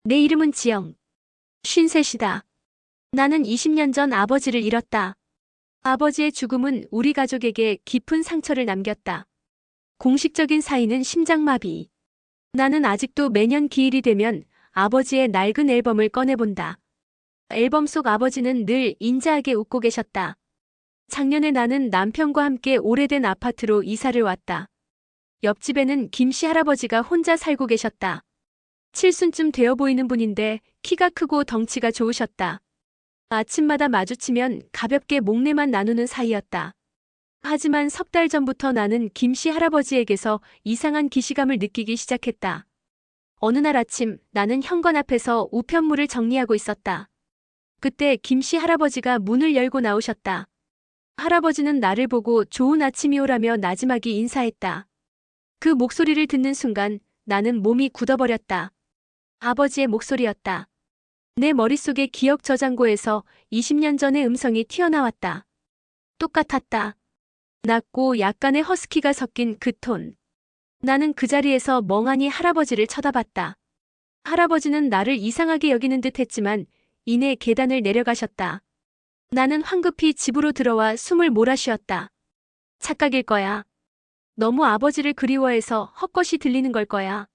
내 이름은 지영. 53이다. 나는 20년 전 아버지를 잃었다. 아버지의 죽음은 우리 가족에게 깊은 상처를 남겼다. 공식적인 사인은 심장마비. 나는 아직도 매년 기일이 되면 아버지의 낡은 앨범을 꺼내본다. 앨범 속 아버지는 늘 인자하게 웃고 계셨다. 작년에 나는 남편과 함께 오래된 아파트로 이사를 왔다. 옆집에는 김씨 할아버지가 혼자 살고 계셨다. 칠순쯤 되어 보이는 분인데 키가 크고 덩치가 좋으셨다. 아침마다 마주치면 가볍게 목례만 나누는 사이였다. 하지만 석 달 전부터 나는 김씨 할아버지에게서 이상한 기시감을 느끼기 시작했다. 어느 날 아침 나는 현관 앞에서 우편물을 정리하고 있었다. 그때 김씨 할아버지가 문을 열고 나오셨다. 할아버지는 나를 보고 좋은 아침이오라며 나지막이 인사했다. 그 목소리를 듣는 순간 나는 몸이 굳어버렸다. 아버지의 목소리였다. 내 머릿속의 기억 저장고에서 20년 전의 음성이 튀어나왔다. 똑같았다. 낮고 약간의 허스키가 섞인 그 톤. 나는 그 자리에서 멍하니 할아버지를 쳐다봤다. 할아버지는 나를 이상하게 여기는 듯 했지만 이내 계단을 내려가셨다. 나는 황급히 집으로 들어와 숨을 몰아쉬었다. 착각일 거야. 너무 아버지를 그리워해서 헛것이 들리는 걸 거야.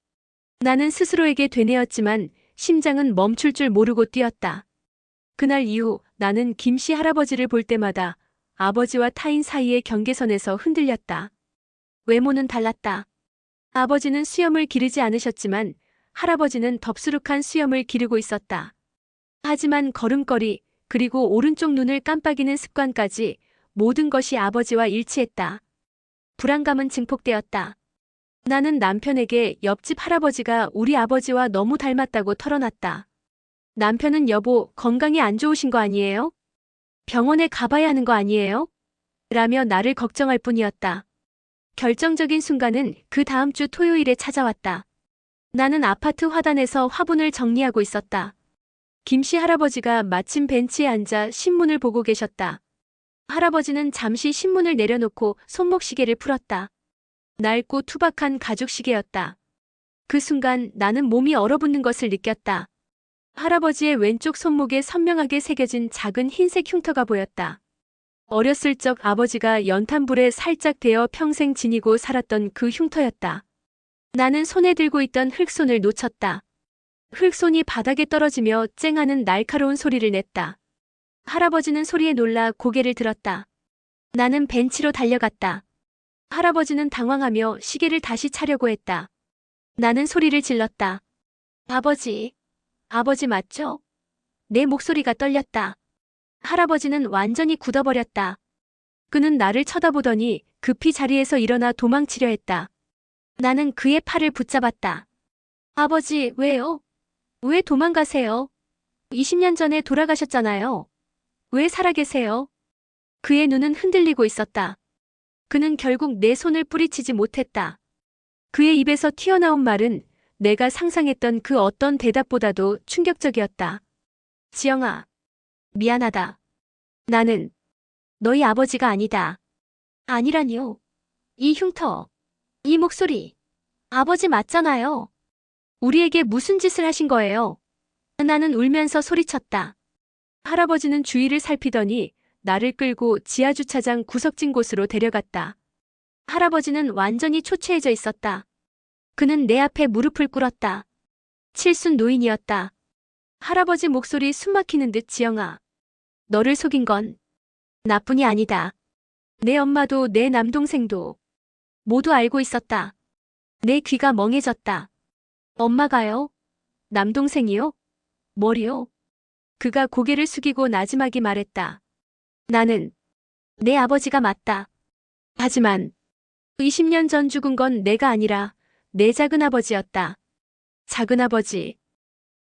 나는 스스로에게 되뇌었지만 심장은 멈출 줄 모르고 뛰었다. 그날 이후 나는 김씨 할아버지를 볼 때마다 아버지와 타인 사이의 경계선에서 흔들렸다. 외모는 달랐다. 아버지는 수염을 기르지 않으셨지만 할아버지는 덥수룩한 수염을 기르고 있었다. 하지만 걸음걸이 그리고 오른쪽 눈을 깜빡이는 습관까지 모든 것이 아버지와 일치했다. 불안감은 증폭되었다. 나는 남편에게 옆집 할아버지가 우리 아버지와 너무 닮았다고 털어놨다. 남편은 여보, 건강이 안 좋으신 거 아니에요? 병원에 가봐야 하는 거 아니에요? 라며 나를 걱정할 뿐이었다. 결정적인 순간은 그 다음 주 토요일에 찾아왔다. 나는 아파트 화단에서 화분을 정리하고 있었다. 김씨 할아버지가 마침 벤치에 앉아 신문을 보고 계셨다. 할아버지는 잠시 신문을 내려놓고 손목시계를 풀었다. 낡고 투박한 가죽시계였다. 그 순간 나는 몸이 얼어붙는 것을 느꼈다. 할아버지의 왼쪽 손목에 선명하게 새겨진 작은 흰색 흉터가 보였다. 어렸을 적 아버지가 연탄불에 살짝 데어 평생 지니고 살았던 그 흉터였다. 나는 손에 들고 있던 흙손을 놓쳤다. 흙손이 바닥에 떨어지며 쨍하는 날카로운 소리를 냈다. 할아버지는 소리에 놀라 고개를 들었다. 나는 벤치로 달려갔다. 할아버지는 당황하며 시계를 다시 차려고 했다. 나는 소리를 질렀다. 아버지, 아버지 맞죠? 내 목소리가 떨렸다. 할아버지는 완전히 굳어버렸다. 그는 나를 쳐다보더니 급히 자리에서 일어나 도망치려 했다. 나는 그의 팔을 붙잡았다. 아버지, 왜요? 왜 도망가세요? 20년 전에 돌아가셨잖아요. 왜 살아계세요? 그의 눈은 흔들리고 있었다. 그는 결국 내 손을 뿌리치지 못했다. 그의 입에서 튀어나온 말은 내가 상상했던 그 어떤 대답보다도 충격적이었다. 지영아, 미안하다. 나는 너희 아버지가 아니다. 아니라니요. 이 흉터, 이 목소리. 아버지 맞잖아요. 우리에게 무슨 짓을 하신 거예요? 나는 울면서 소리쳤다. 할아버지는 주위를 살피더니 나를 끌고 지하주차장 구석진 곳으로 데려갔다. 할아버지는 완전히 초췌해져 있었다. 그는 내 앞에 무릎을 꿇었다. 칠순 노인이었다. 할아버지 목소리 숨막히는 듯 지영아. 너를 속인 건 나뿐이 아니다. 내 엄마도 내 남동생도 모두 알고 있었다. 내 귀가 멍해졌다. 엄마가요? 남동생이요? 뭐리요? 그가 고개를 숙이고 나지막이 말했다. 나는 내 아버지가 맞다. 하지만 20년 전 죽은 건 내가 아니라 내 작은아버지였다. 작은아버지.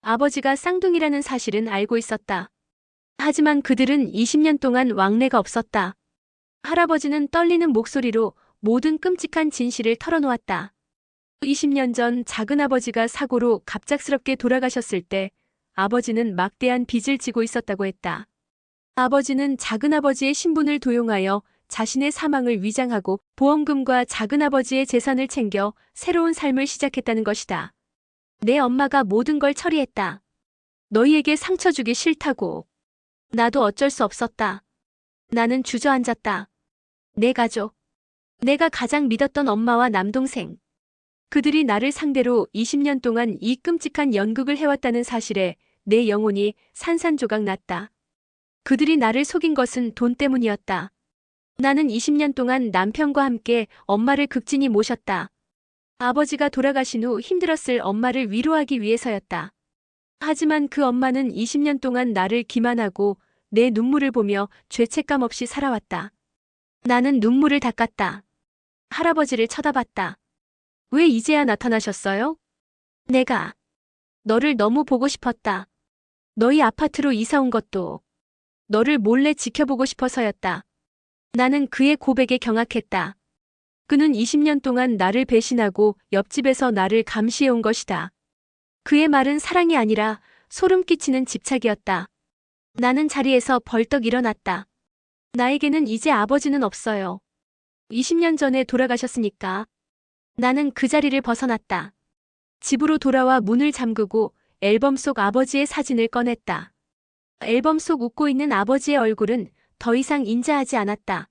아버지가 쌍둥이라는 사실은 알고 있었다. 하지만 그들은 20년 동안 왕래가 없었다. 할아버지는 떨리는 목소리로 모든 끔찍한 진실을 털어놓았다. 20년 전 작은아버지가 사고로 갑작스럽게 돌아가셨을 때 아버지는 막대한 빚을 지고 있었다고 했다. 아버지는 작은아버지의 신분을 도용하여 자신의 사망을 위장하고 보험금과 작은아버지의 재산을 챙겨 새로운 삶을 시작했다는 것이다. 내 엄마가 모든 걸 처리했다. 너희에게 상처 주기 싫다고. 나도 어쩔 수 없었다. 나는 주저앉았다. 내 가족. 내가 가장 믿었던 엄마와 남동생. 그들이 나를 상대로 20년 동안 이 끔찍한 연극을 해왔다는 사실에 내 영혼이 산산조각 났다. 그들이 나를 속인 것은 돈 때문이었다. 나는 20년 동안 남편과 함께 엄마를 극진히 모셨다. 아버지가 돌아가신 후 힘들었을 엄마를 위로하기 위해서였다. 하지만 그 엄마는 20년 동안 나를 기만하고 내 눈물을 보며 죄책감 없이 살아왔다. 나는 눈물을 닦았다. 할아버지를 쳐다봤다. 왜 이제야 나타나셨어요? 내가 너를 너무 보고 싶었다. 너희 아파트로 이사 온 것도 너를 몰래 지켜보고 싶어서였다. 나는 그의 고백에 경악했다. 그는 20년 동안 나를 배신하고 옆집에서 나를 감시해온 것이다. 그의 말은 사랑이 아니라 소름 끼치는 집착이었다. 나는 자리에서 벌떡 일어났다. 나에게는 이제 아버지는 없어요. 20년 전에 돌아가셨으니까. 나는 그 자리를 벗어났다. 집으로 돌아와 문을 잠그고 앨범 속 아버지의 사진을 꺼냈다. 앨범 속 웃고 있는 아버지의 얼굴은 더 이상 인자하지 않았다.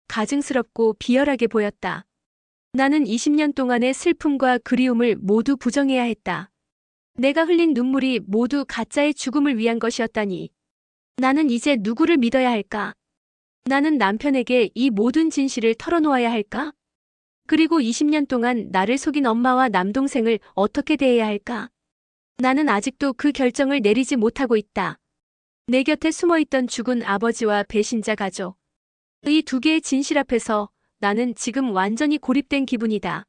가증스럽고 비열하게 보였다. 나는 20년 동안의 슬픔과 그리움을 모두 부정해야 했다. 내가 흘린 눈물이 모두 가짜의 죽음을 위한 것이었다니. 나는 이제 누구를 믿어야 할까? 나는 남편에게 이 모든 진실을 털어놓아야 할까? 그리고 20년 동안 나를 속인 엄마와 남동생을 어떻게 대해야 할까? 나는 아직도 그 결정을 내리지 못하고 있다. 내 곁에 숨어있던 죽은 아버지와 배신자 가족. 이 두 개의 진실 앞에서 나는 지금 완전히 고립된 기분이다.